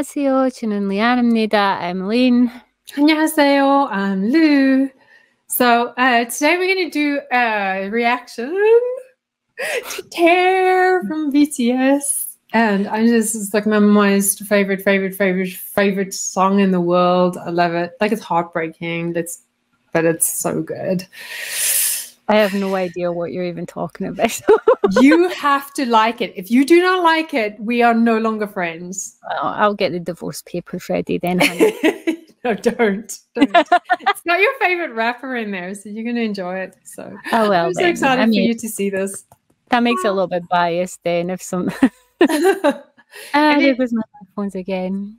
안녕하세요. 저는 리안입니다. I'm Lynn. 안녕하세요. I'm Lou. So today we're going to do a reaction to Tear from BTS. And it's like my most favorite song in the world. I love it. Like, it's heartbreaking, but it's so good. I have no idea what you're even talking about. You have to like it. If you do not like it, we are no longer friends. I'll get the divorce papers ready then. No, don't. It's not your favorite rapper in there, so you're going to enjoy it. So I'm so excited for you to see this. That makes it a little bit biased then. If some... there goes my headphones again.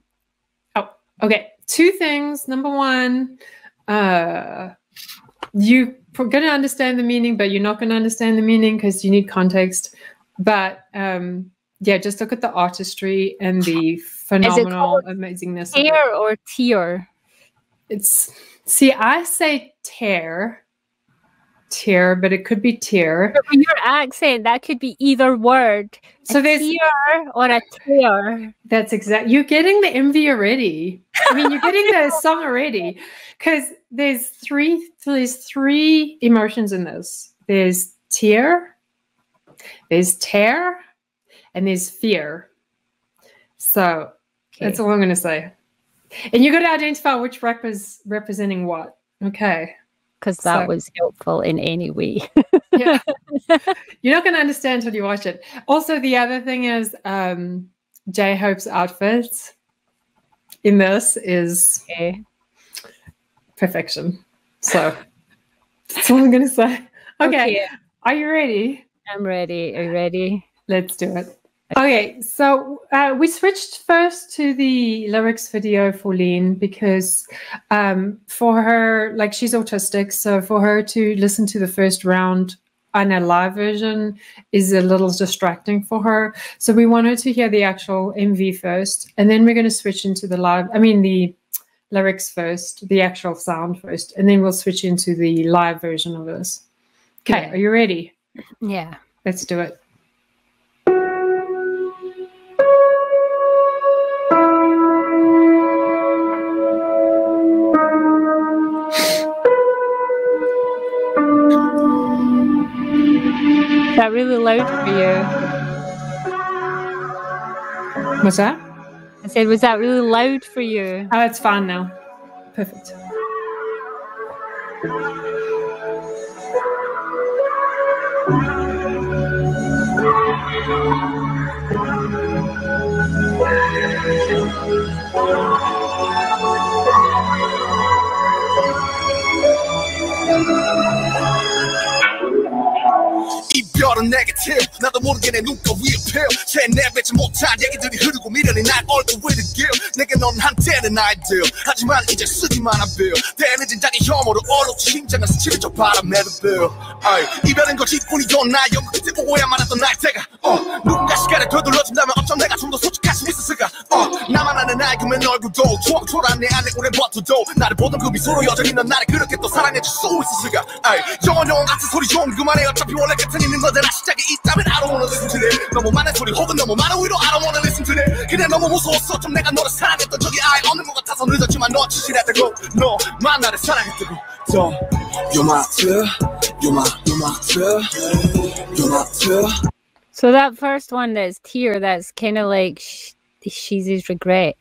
Oh, okay. Two things. Number one, you're going to understand the meaning, but you're not going to understand the meaning because you need context. But yeah, just look at the artistry and the phenomenal amazingness. Tear or tear? I say tear, but it could be tear. But with your accent, that could be either word. So there's tear or a tear. That's exact. You're getting the MV already. I mean, you're getting the song already, because there's three emotions in this. There's tear, there's tear, and there's fear. So that's all I'm going to say. And you got to identify which rapper's representing what. Okay. Because that was helpful in any way. Yeah. You're not going to understand until you watch it. Also, the other thing is J-Hope's outfit in this is perfection. So that's all I'm going to say. Okay. Are you ready? I'm ready. Are you ready? Let's do it. Okay, so we switched first to the lyrics video for Lynn because for her, like, she's autistic, so for her to listen to the first round on a live version is a little distracting for her. So we wanted to hear the actual MV first, and then we're going to switch into the the lyrics first, the actual sound first, and then we'll switch into the live version of this. Okay, Are you ready? Yeah. Let's do it. Is that really loud for you? What's that? I said, was that really loud for you? Oh, it's fine now. Perfect. 이별은 네게티브 나도 모르게 내 눈가 위에 피어 쟤 내뱉지 못한 얘기들이 흐르고 미련이 날 얼굴 위를 길 내게 넌 한때는 아이디어 하지만 이제 쓰기만 한 빌 대늦은 자기 혐오로 얼룩지 심장을 스치는 저 바람에도 빌 이별은 거짓뿐이던 나 영 그때 오해야만 했던 날 때가 누군가 시간을 되돌려준다면 어쩜 내가 좀 더 솔직할 수 있었을까 나만 아는 낡은 얼굴도 추억 초라한 내 안에 오랜 버터도 나를 보던 그 미소로 여전히 넌 나를 그렇게 또 사랑해줄 수 있었을까 영원 같은 소리 좀 그만해 어차피 원래 끝은 있는 거잖아 시작이 있다면 I don't wanna listen to it 너무 많은 소리 혹은 너무 많은 위로 I don't wanna listen to it 그냥 너무 무서웠어 좀 내가 너를 사랑했던 적이 아예 없는 것 같아서 늦었지만 너 지시했다고 너만 나를 사랑했다고 You're my tear You're my tear You're my tear. So that first one that's tear, that's kind of like she's his regret.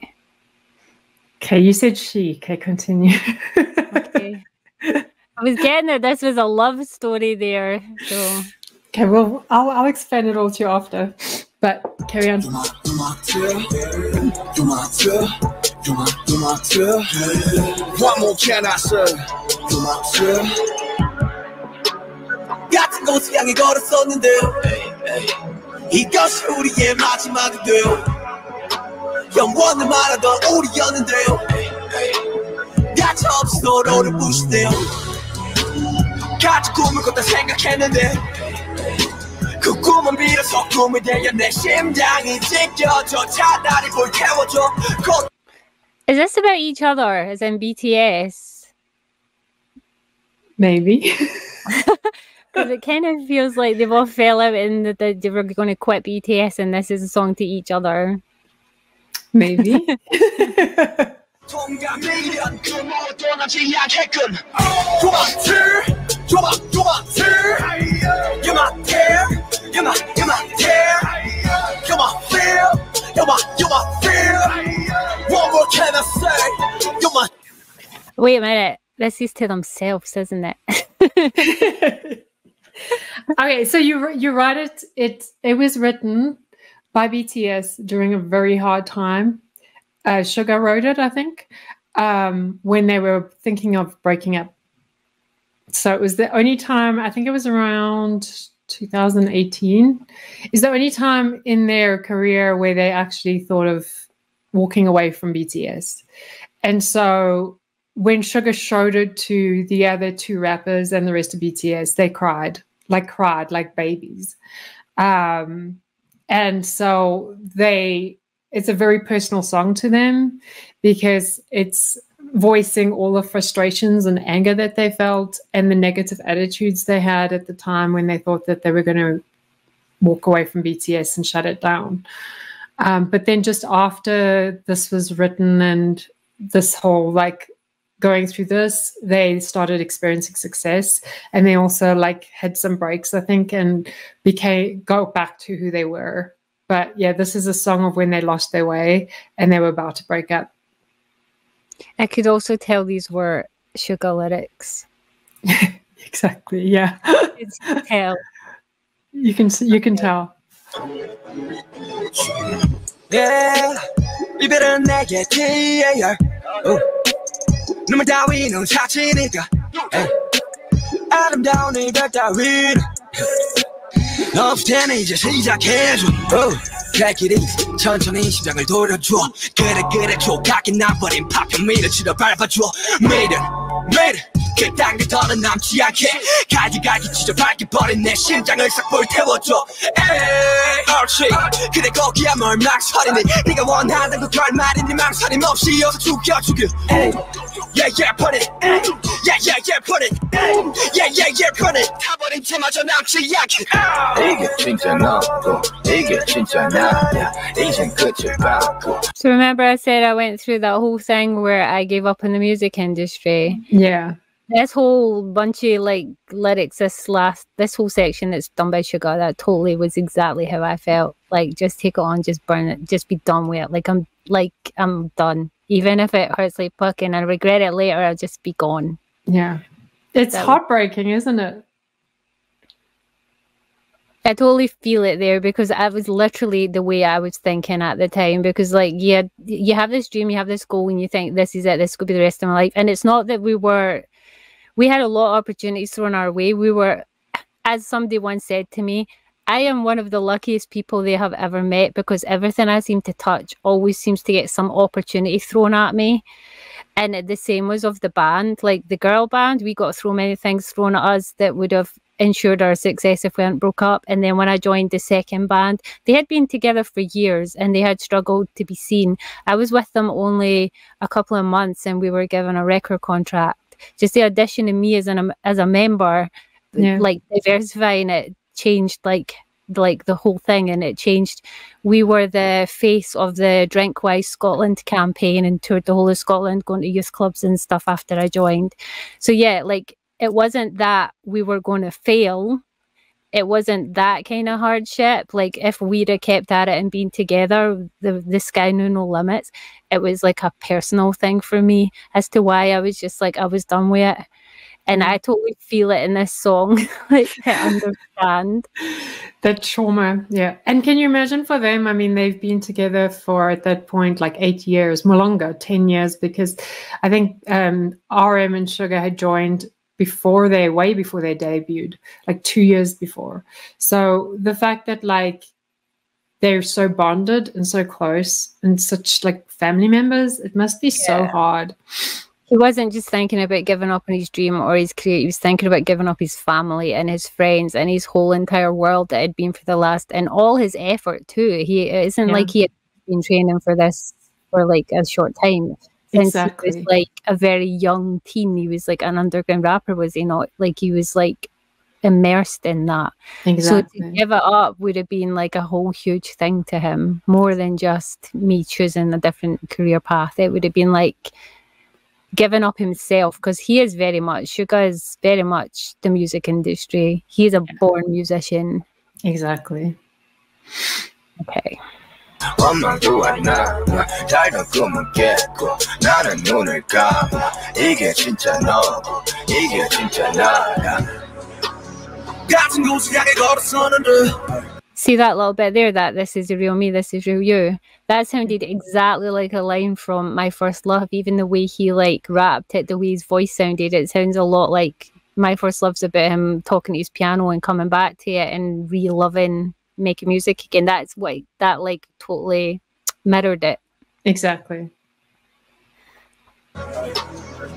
Okay, you said she. Okay, continue. Okay. I was getting that this was a love story there. So. Okay, well, I'll explain it all to you after. But carry on. You're my tear. You're my tear. You're my tear. What more can I say? You're my tear. 같은 곳을 향해 걸었었는데 이것이 우리의 마지막이 돼요 영원을 말하던 우리였는데요 가차없이 서로를 부시대요 같이 꿈을 꿨다 생각했는데 그 꿈은 비로소 꿈이 되어 내 심장이 찢겨져 차라리 불태워줘 Is this about each other, as in BTS? Maybe. Because it kind of feels like they've all fell out and that they were going to quit BTS and this is a song to each other. Maybe. Wait a minute. This is to themselves, isn't it? Okay, so you write it. It was written by BTS during a very hard time. Suga wrote it, I think, when they were thinking of breaking up. So it was the only time, I think it was around 2018, is the only time in their career where they actually thought of walking away from BTS. And so when Suga showed it to the other two rappers and the rest of BTS, they cried like babies. And so it's a very personal song to them because it's voicing all the frustrations and anger that they felt and the negative attitudes they had at the time when they thought that they were going to walk away from BTS and shut it down. But then just after this was written and this whole like going through this, they started experiencing success, and they also like had some breaks, I think, and go back to who they were. But yeah, this is a song of when they lost their way and they were about to break up. I could also tell these were Suga lyrics. Exactly. Yeah. It's tell. You can tell. Yeah, 이별은 내게 TAR. 눈물 따위는 사치니까. 아름다운 이별 따위는 없을 테니 이제 시작해줘. 갈 길이 천천히 심장을 돌려줘. 그래 조각이 나버린 파편 밀어치러 밟아줘. 매일은 그 단계 더는 남지 않게 갈기 찢어 밝혀버린 내 심장을 싹 불태워줘. 에이 옳지 그래 거기야 뭘 망설이니 네가 원하는 그 결말이니 망설임 없이 어서 죽여 Yeah put it Yeah put it Yeah put it 타버린 채마저 남지 않게 이게 진짜 너고 이게 진짜 나야 이젠 끝을 봤고. So remember I said I went through that whole thing where I gave up in the music industry. Yeah. This whole bunch of like lyrics, this whole section that's done by Suga, that totally was exactly how I felt. Like, just take it on, just burn it, just be done with it. I'm done. Even if it hurts like fucking, I regret it later, I'll just be gone. Yeah. It's heartbreaking, isn't it? I totally feel it there because I was literally the way I was thinking at the time, because like, yeah, you have this dream, you have this goal, and you think this is it, this could be the rest of my life. And it's not that we had a lot of opportunities thrown our way. We were, as somebody once said to me, I am one of the luckiest people they have ever met because everything I seem to touch always seems to get some opportunity thrown at me. And the same was of the band. Like the girl band, we got so many things thrown at us that would have ensured our success if we hadn't broke up. And then when I joined the second band, they had been together for years and they had struggled to be seen. I was with them only a couple of months and we were given a record contract. Just the audition of me as a member, like diversifying it changed like the whole thing, and it changed. We were the face of the Drink Wise Scotland campaign and toured the whole of Scotland, going to youth clubs and stuff after I joined. So yeah, like it wasn't that we were going to fail. It wasn't that kind of hardship. Like if we'd have kept at it and been together, the sky knew no limits. It was like a personal thing for me as to why I was just like, I was done with it. And I totally feel it in this song. Like I understand. That trauma, yeah. And can you imagine for them? I mean, they've been together for, at that point, like 8 years, more longer, 10 years, because I think RM and Suga had joined way before they debuted, like 2 years before. So the fact that like they're so bonded and so close and such like family members, it must be so hard. He wasn't just thinking about giving up on his dream or his career. He was thinking about giving up his family and his friends and his whole entire world that had been for the last, and all his effort too. He isn't like he had been training for this for like a short time. Since he was like a very young teen, he was like an underground rapper, was he not? Like he was like immersed in that. Exactly. So to give it up would have been like a whole huge thing to him, more than just me choosing a different career path. It would have been like giving up himself, because he is very much, Suga is very much the music industry. He's a born musician. Exactly. Okay. 원망도 안 나. 달던 꿈은 깼고 나는 눈을 감아. 이게 진짜 너고 이게 진짜 나야. 같은 곳을 향해 걸어서는데. See that little bit there, that this is the real me, this is real you? That sounded exactly like a line from My First Love. Even the way he like rapped it, the way his voice sounded, it sounds a lot like My First Love's about him talking to his piano and coming back to it and re-loving making music again. That's what that like totally mirrored it. Exactly.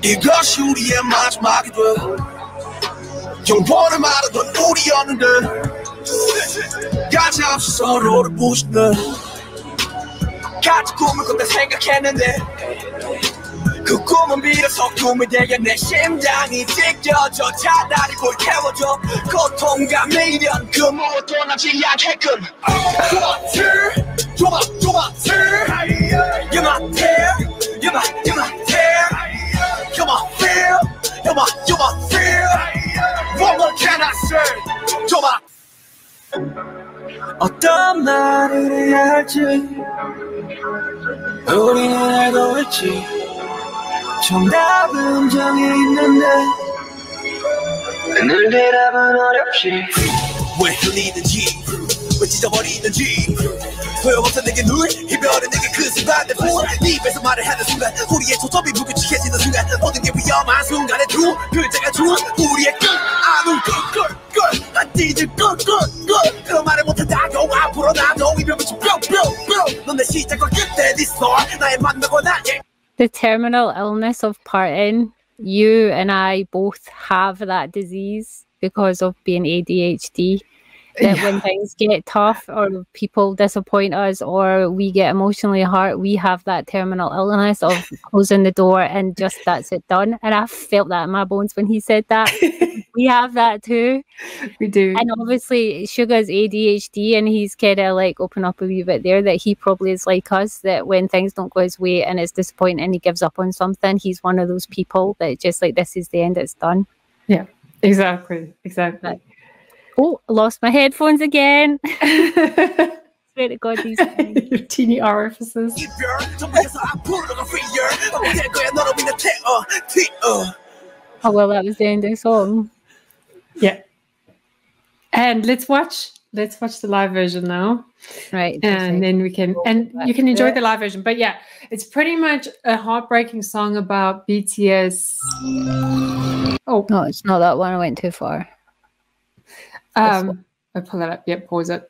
이것이 우리의 마지막이 돼. 영원히 말하던 우리였는데 가차없이 서로를 부신다. 같이 꿈을 꾼다 생각했는데 그 꿈은 비로소 꿈이 되어 내 심장이 찢겨져 차라리 볼 태워줘. 고통과 미련 그 무엇도 남지 않게끔. You're my tear. You're my tear. You're my tear. You're my fear. You're my fear. What more can I say? You're my. 어떤 말을 해야 할지 우리는 알고 있지. 정답은 정해 있는데 늘 대답은 어렵지. 왜 흘리는지 왜 찢어버리는지 소용없어 내게 눈 이별은 내게 그 순간 내폰 네 입에서 말을 하는 순간 우리의 초점이 무규칙해지는 순간 모든 게 위험한 순간에 두 글자가 준 우리의 끝 아는 끝 안 찢을 끝 그런 말을 못한다고 앞으로 나도 이별부터 뿅뿅뿅 넌 내 시작과 끝에 네 소울 나의 만나고 나의. The terminal illness of parting, you and I both have that disease because of being ADHD. That when things get tough or people disappoint us or we get emotionally hurt, we have that terminal illness of closing the door and just that's it done. And I felt that in my bones when he said that. We have that too. We do. And obviously Suga's ADHD and he's kind of like open up a wee bit there that he probably is like us, that when things don't go his way and it's disappointing and he gives up on something, he's one of those people that just like, this is the end, it's done. Yeah, exactly. But, oh, lost my headphones again. Swear to God, these your teeny orifices. Oh, well, that was the end of the song. Yeah. And let's watch the live version now. Right. And then we can, and you can enjoy the live version. But yeah, it's pretty much a heartbreaking song about BTS. Oh. No, it's not that one. I went too far. I'll pull it up. Yep, pause it.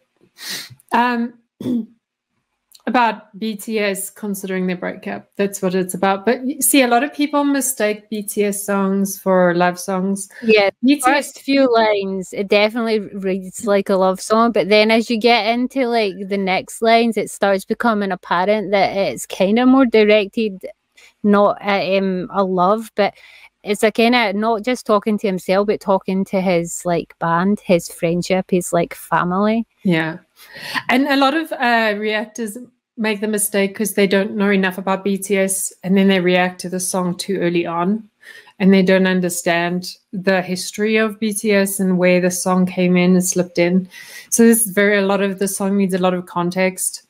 About BTS considering their breakup. That's what it's about. But you see, a lot of people mistake BTS songs for love songs. Yeah, BTS, first few lines, it definitely reads like a love song. But then as you get into like the next lines, it starts becoming apparent that it's kind of more directed, not at a love, but it's a kind of not just talking to himself, but talking to his like band, his friendship, his like family. Yeah. And a lot of reactors make the mistake because they don't know enough about BTS and then they react to the song too early on and they don't understand the history of BTS and where the song came in and slipped in. So a lot of the song needs a lot of context.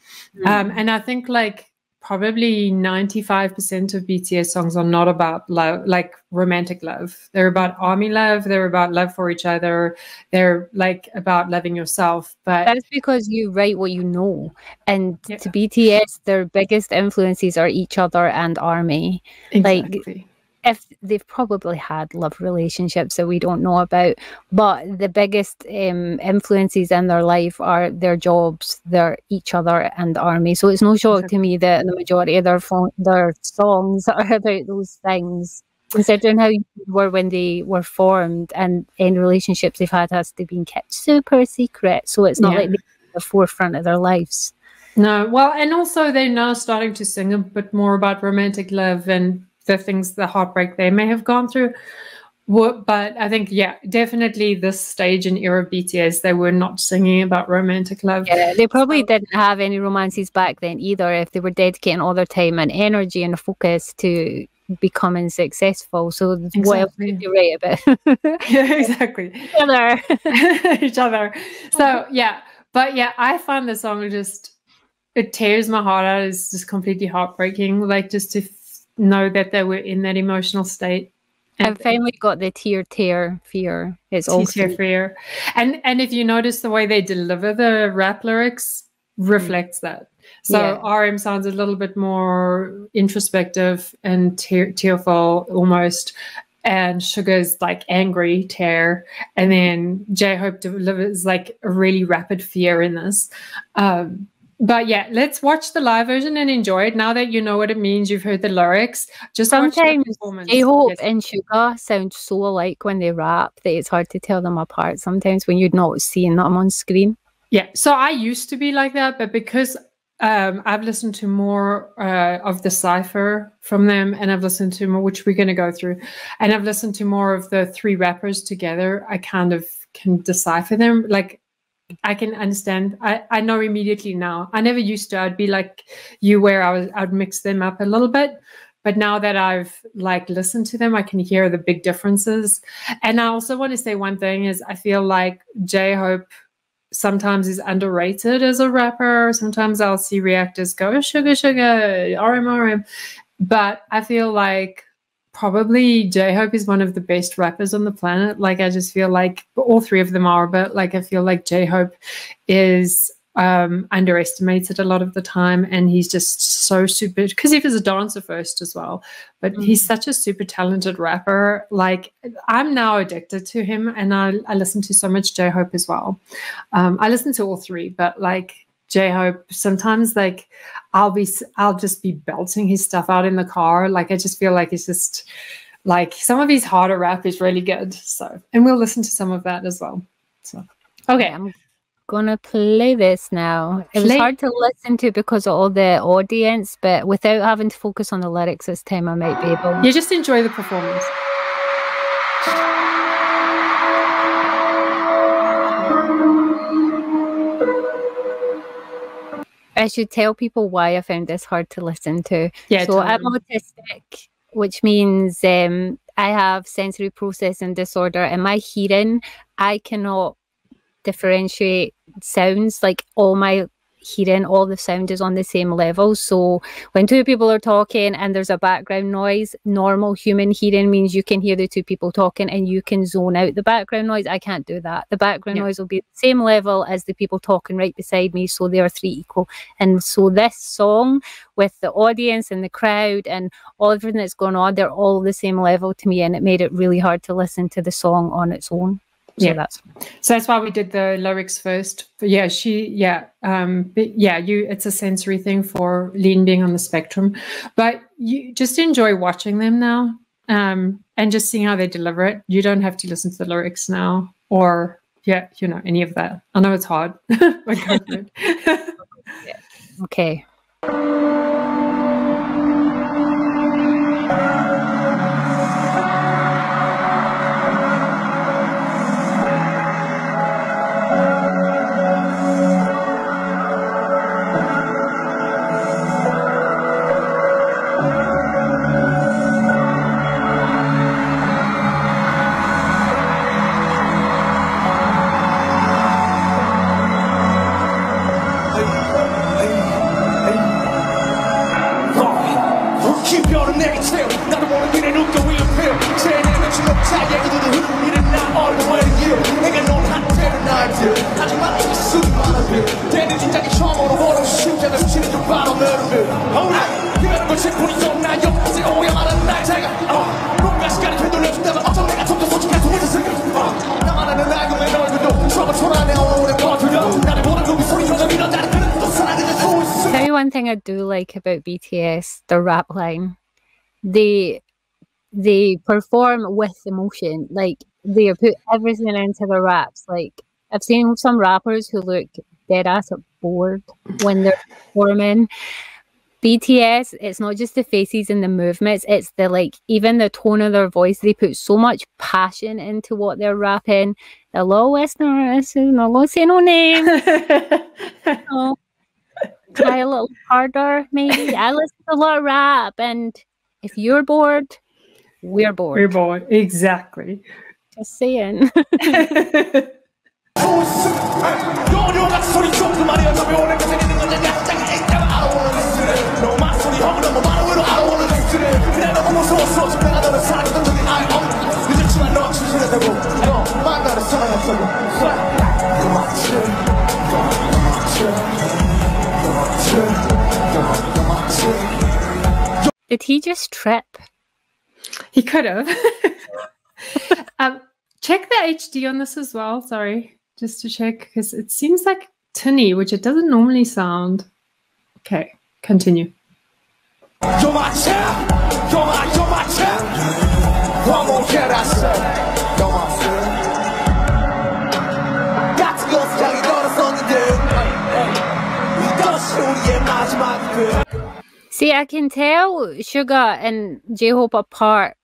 And I think like probably 95% of BTS songs are not about love, like romantic love. They're about army love. They're about love for each other. They're like about loving yourself. But that's because you write what you know. And to BTS, their biggest influences are each other and army. Exactly. Like, if they've probably had love relationships that we don't know about, but the biggest influences in their life are their jobs, their each other and army. So it's no shock to me that the majority of their songs are about those things, considering how you were when they were formed, and any relationships they've had has to be kept super secret. So it's not like they're at the forefront of their lives. No, well, and also they're now starting to sing a bit more about romantic love and the things, the heartbreak they may have gone through. But I think, yeah, definitely this stage and era of BTS, they were not singing about romantic love. Yeah, they probably didn't have any romances back then either, if they were dedicating all their time and energy and focus to becoming successful. So Exactly. what else could you write about? Yeah, exactly. Each other. Each other. So yeah, but yeah, I find the song just, it tears my heart out. It's just completely heartbreaking. Like, just to know that they were in that emotional state. I finally got the tear fear. It's all tear fear. And if you notice the way they deliver the rap lyrics reflects that. So RM sounds a little bit more introspective and tearful almost. And Sugar's like angry tear. And then J-Hope delivers like a really rapid fear in this. But yeah, let's watch the live version and enjoy it. Now that you know what it means, you've heard the lyrics. Just sometimes J-Hope and Suga sound so alike when they rap that it's hard to tell them apart sometimes when you're not seeing them on screen. Yeah, so I used to be like that, but because I've listened to more of the cypher from them, and I've listened to more, which we're going to go through, and I've listened to more of the three rappers together, I kind of can decipher them. Like, I can understand. I know immediately now. I never used to. I'd be like you, where I'd mix them up a little bit. But now that I've like listened to them, I can hear the big differences. And I also want to say one thing is, I feel like J-Hope sometimes is underrated as a rapper. Sometimes I'll see reactors go, sugar, RM. But I feel like probably J-Hope is one of the best rappers on the planet. Like, I just feel like all three of them are, but like, I feel like J-Hope is underestimated a lot of the time, and he's just so super, because he was a dancer first as well, but he's such a super talented rapper. Like, I'm now addicted to him, and I listen to so much J-Hope as well. I listen to all three, but like J-Hope, sometimes like I'll just be belting his stuff out in the car. Like, I just feel like it's just like some of his harder rap is really good. So, and we'll listen to some of that as well. So, okay. I'm gonna play this now. It was hard to listen to because of all the audience, but without having to focus on the lyrics this time, I might be able. You just enjoy the performance. I should tell people why I found this hard to listen to. Yeah, so I'm autistic, which means I have sensory processing disorder, and my hearing, I cannot differentiate sounds. Like, all my hearing, all the sound is on the same level. So when two people are talking and there's a background noise, normal human hearing means you can hear the two people talking and you can zone out the background noise. I can't do that. The background noise will be the same level as the people talking right beside me, so they are three equal. And so this song, with the audience and the crowd and everything that's going on, they're all the same level to me, and it made it really hard to listen to the song on its own. So that's why we did the lyrics first. But yeah, it's a sensory thing for Lean being on the spectrum, but you just enjoy watching them now, and just seeing how they deliver it. You don't have to listen to the lyrics now, or any of that. I know it's hard. Okay. Tell you one thing I do like about BTS, the rap line. They perform with emotion. Like, they put everything into the raps. Like, I've seen some rappers who look dead ass bored when they're performing, BTS, it's not just the faces and the movements, it's the like even the tone of their voice. They put so much passion into what they're rapping. The low Western artists, I'm not gonna say no name. Try a little harder, maybe. I listen to a lot of rap, and if you're bored, we're bored. We're bored, exactly. Just saying. Did he just trip? He could have. Check the HD on this as well. Sorry, just to check, because it seems like tinny, which it doesn't normally sound. Okay, continue. You're my champ. You're my champ. One more can I say? You're my champ. 같이 거스장이 떨어졌는데. See, I can tell Suga and J-Hope apart,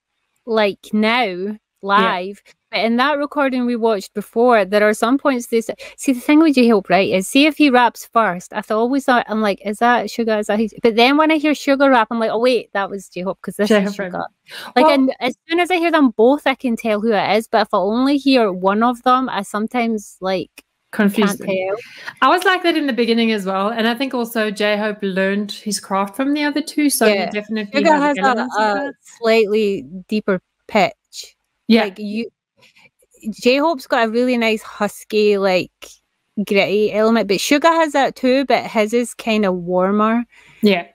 like now, live. Yeah. But in that recording we watched before, there are some points they say. See, the thing with J-Hope, right, is see if he raps first. I always thought, I'm like, is that Suga? Is that he? But then when I hear Suga rap, I'm like, oh wait, that was J-Hope because this is Suga. Like, well, and as soon as I hear them both, I can tell who it is. But if I only hear one of them, I sometimes like confused. I was like that in the beginning as well, and I think also J-Hope learned his craft from the other two, so he definitely has a slightly deeper pitch. Yeah, like J-Hope's got a really nice husky, like gritty element, but Suga has that too, but his is kind of warmer. Yeah,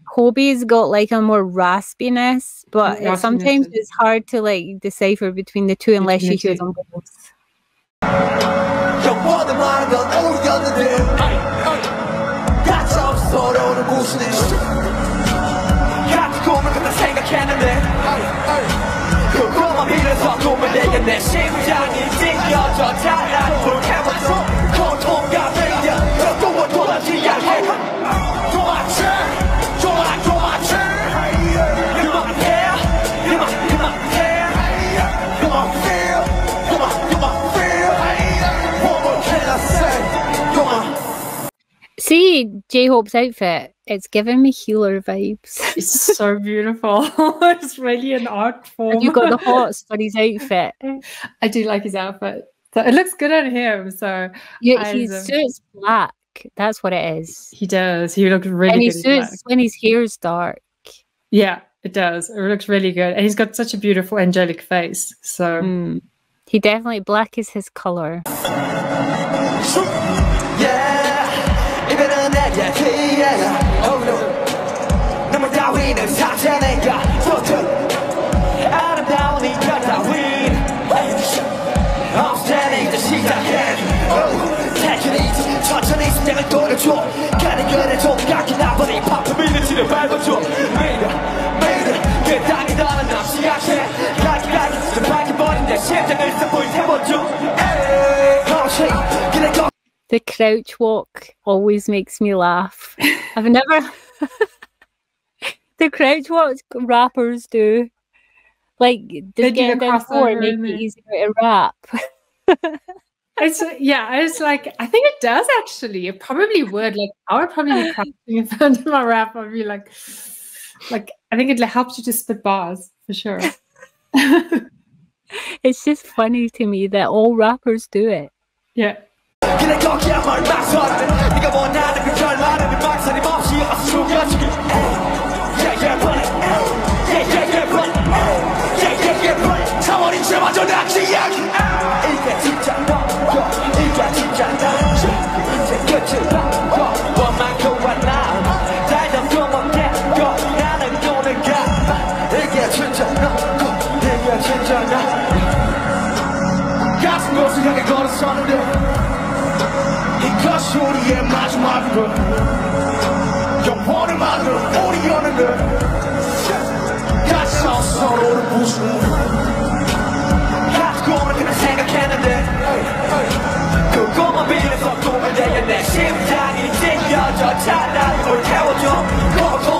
Hobie's got like a more raspiness, but sometimes it's hard to like decipher between the two unless you hear them both. See J-Hope's outfit, it's giving me healer vibes. It's so beautiful. It's really an art form. You got the hots for his outfit. I do like his outfit. So it looks good on him. So yeah, his suit's black. That's what it is. He does. He looks really good. And his suit's when his hair's dark. Yeah, it does. It looks really good. And he's got such a beautiful angelic face. So he definitely, black is his color. The crouch walk always makes me laugh. I've never... The crouch walk rappers do. Like, just get down forward and make it easier to rap. It's like, I think it does actually. It probably would. Like, I would probably be crouching in front of my rap. I'd be like, I think it helps you to spit bars, for sure. It's just funny to me that all rappers do it. Yeah. 심장이 찢겨져 차라리 뭘 태워줘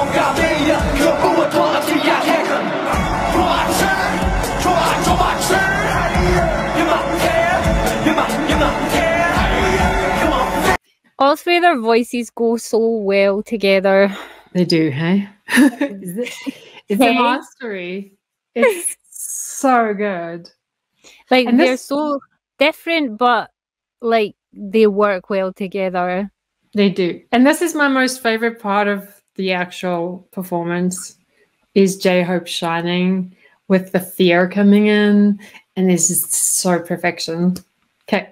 All three of their voices go so well together. They do, hey? It's a mastery. It's so good. Like, and they're so different, but like they work well together. They do. And this is my most favorite part of the actual performance is J-Hope shining with the fear coming in, and this is so perfection. Okay.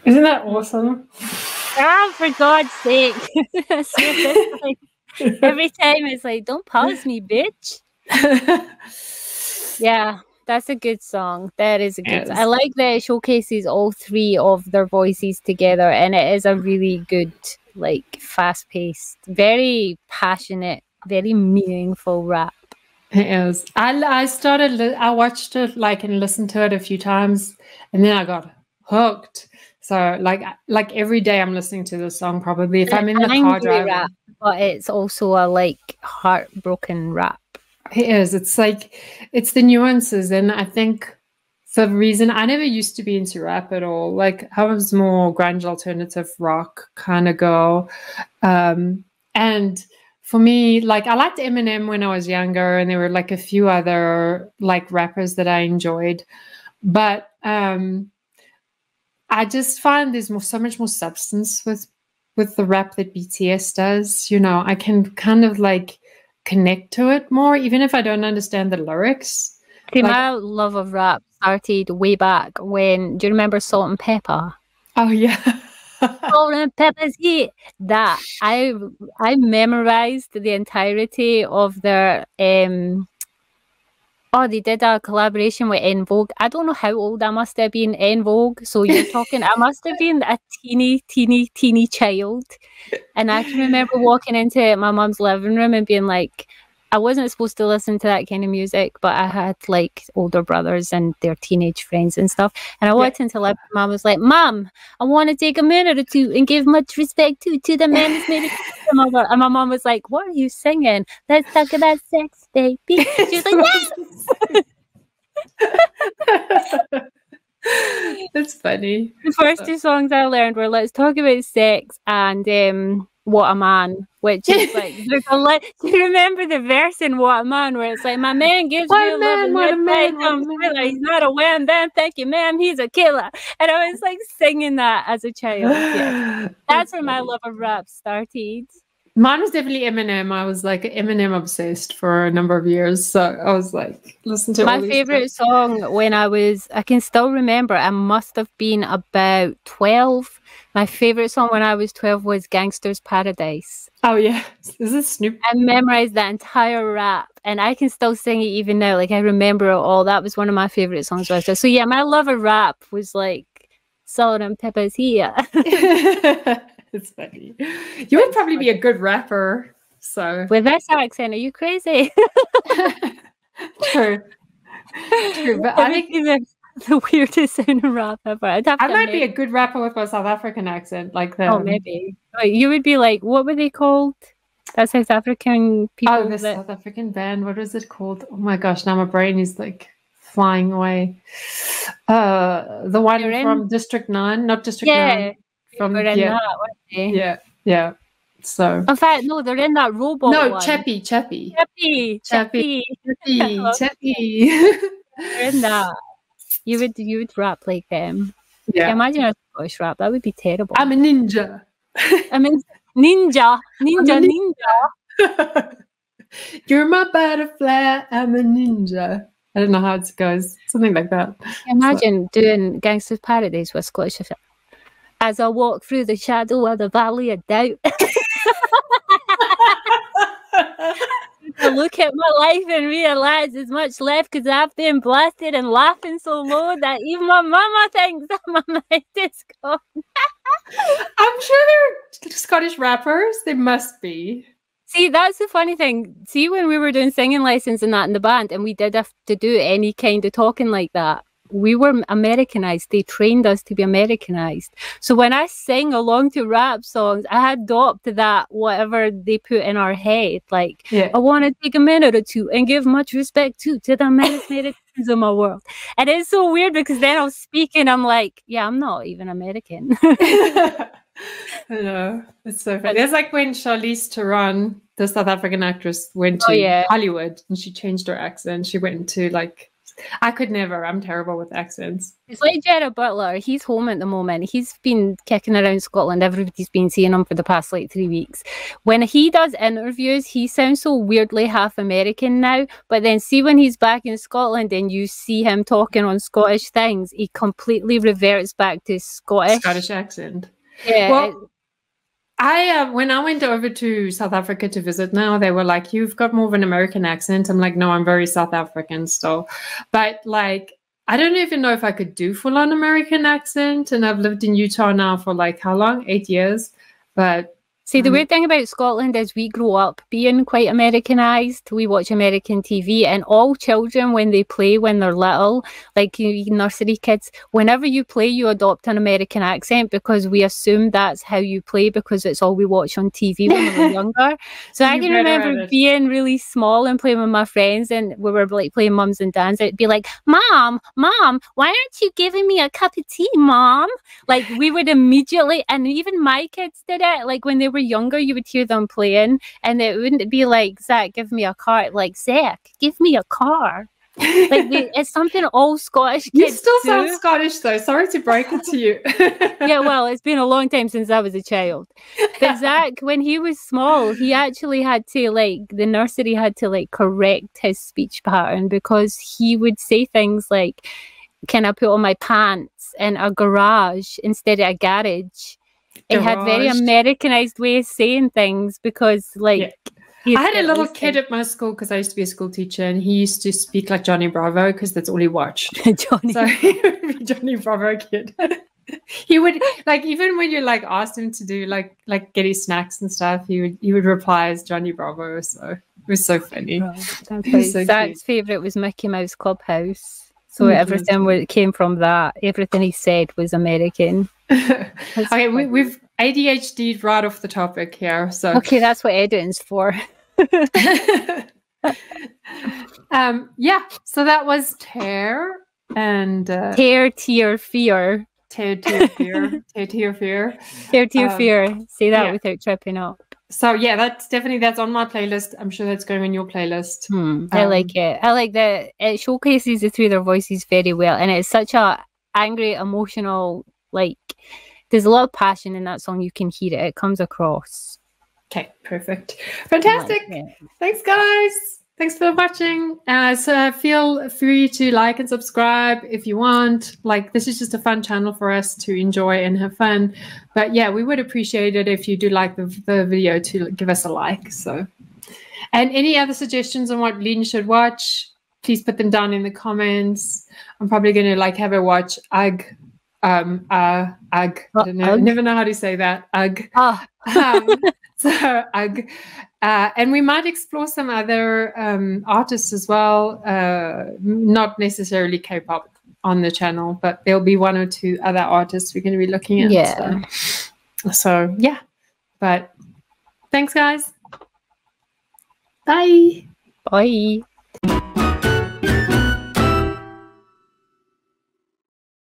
Isn't that awesome? Ah, for God's sake. Every time it's like, don't pause me, bitch. Yeah, that's a good song. That is a good song. I like that it showcases all three of their voices together, and it is a really good, like, fast-paced, very passionate, very meaningful rap. It is. I watched it like and listened to it a few times, and then I got hooked. So like every day I'm listening to this song probably if I'm in the car driving. Rap, but it's also a like heartbroken rap. It is. It's like it's the nuances, and I think for the reason I never used to be into rap at all. Like I was more grunge alternative rock kind of girl. And for me, like I liked Eminem when I was younger, and there were like a few other like rappers that I enjoyed. But I just find there's so much more substance with the rap that BTS does. You know, I can kind of like connect to it more, even if I don't understand the lyrics. See, like, my love of rap started way back when, do you remember Salt and Pepper? Oh yeah. Salt and Pepper's heat. That I memorized the entirety of their they did a collaboration with En Vogue. I don't know how old I must have been. En Vogue. So you're talking, I must have been a teeny child. And I can remember walking into my mum's living room and being like, I wasn't supposed to listen to that kind of music, but I had like older brothers and their teenage friends and stuff. And I walked into life, Mom was like, Mom, I want to take a minute or two and give much respect to the man who's made it. And my mom was like, what are you singing? Let's talk about sex, baby. She was like, yes! That's funny. The first two songs I learned were Let's Talk About Sex and What a Man, which is like, do you remember the verse in What a Man where it's like, my man gives me a love and he's not a wham bam, thank you ma'am, he's a killer. And I was like singing that as a child. Yeah. That's where my love of rap started. Mine was definitely Eminem. I was like Eminem obsessed for a number of years. So I was like, listen to my favorite song when I can still remember, I must have been about 12. My favorite song when I was 12 was Gangster's Paradise. Oh yeah. Is this Snoop? I memorized that entire rap and I can still sing it even now. Like I remember it all. That was one of my favorite songs. So yeah, my love of rap was like Salt and Pepper's here. It's funny. You would probably be a good rapper. So with this accent, are you crazy? True. But I think the weirdest sounding rap ever. I might be a good rapper with my South African accent, like that. Oh, maybe. You would be like, what were they called? That South African people. Oh, the South African band. What was it called? Oh my gosh! Now my brain is like flying away. The one from District 9, not District 9. Yeah. So in fact, no, they're in that robot. No, one. Chappie. They're in that. You would rap like them. Yeah. Imagine a Scottish rap. That would be terrible. I'm a ninja. I mean, ninja. You're my butterfly, I'm a ninja. I don't know how it goes. Something like that. Imagine doing Gangster's Paradise with Scottish accent. As I walk through the shadow of the valley of doubt. I look at my life and realize there's much left because I've been blasted and laughing so low that even my mama thinks that my mind is gone. I'm sure they're Scottish rappers. They must be. See, that's the funny thing. See, when we were doing singing lessons and that in the band, and we did have to do any kind of talking like that, we were Americanized. They trained us to be Americanized. So when I sing along to rap songs, I adopt that whatever they put in our head. Like, I want to take a minute or two and give much respect to the Americans of my world. And it's so weird because then I'll speak and I'm like, yeah, I'm not even American. I know. It's so funny. It's like when Charlize Theron, the South African actress, went to Hollywood and she changed her accent. She went to like, I could never. I'm terrible with accents. It's like Gerard Butler. He's home at the moment. He's been kicking around Scotland. Everybody's been seeing him for the past like 3 weeks. When he does interviews, he sounds so weirdly half American now. But then see when he's back in Scotland and you see him talking on Scottish things, he completely reverts back to Scottish accent. Yeah. Well, when I went over to South Africa to visit now, they were like, you've got more of an American accent. I'm like, no, I'm very South African still. But like, I don't even know if I could do full-on American accent. And I've lived in Utah now for like, how long? 8 years. But see, the weird thing about Scotland is we grow up being quite Americanized. We watch American TV, and all children, when they play when they're little, like you nursery kids, whenever you play, you adopt an American accent because we assume that's how you play because it's all we watch on TV when we were younger. So I can remember being really small and playing with my friends, and we were like playing mums and dads. It'd be like, Mom, why aren't you giving me a cup of tea, Mom? Like we would immediately, and even my kids did it, like when they were younger, you would hear them playing and it wouldn't be like, Zach, give me a car. Like, Zach, give me a car. Like it's something all Scottish kids You still do. sound Scottish though. Sorry to break it to you. Yeah, well, it's been a long time since I was a child. But Zach, when he was small, he actually had to, like, the nursery had to like correct his speech pattern because he would say things like, can I put on my pants in a garage instead of a garage? It had very Americanized way of saying things because, like, I had a little kid at my school because I used to be a school teacher, and he used to speak like Johnny Bravo because that's all he watched. So he would be Johnny Bravo kid. He would, like, even when you like asked him to do like get his snacks and stuff, he would reply as Johnny Bravo. So it was so funny. Zach's favorite was Mickey Mouse Clubhouse. So everything came from that. Everything he said was American. Okay, we've ADHD'd right off the topic here. So okay, that's what editing's for. Yeah. So that was Tear and Tear, Tear, Fear. Tear, Tear, Fear. Tear, Tear, Fear. Tear, Tear, Fear. Say that without tripping up. So yeah, that's on my playlist. I'm sure that's going on your playlist. I like it. I like that it showcases the three of their voices very well, and it's such a angry, emotional, like, there's a lot of passion in that song. You can hear it. It comes across. Okay, perfect. Fantastic. Thanks, guys. Thanks for watching. So feel free to like and subscribe if you want. Like, this is just a fun channel for us to enjoy and have fun. But yeah, we would appreciate it if you do like the video to give us a like. So, and any other suggestions on what Lynn should watch, please put them down in the comments. I'm probably going to like have her watch Ugh. I don't know. I never know how to say that. Ugh. So Ugh. And we might explore some other artists as well, not necessarily K-pop on the channel, but there'll be one or two other artists we're going to be looking at. Yeah. So yeah. But thanks, guys. Bye. Bye.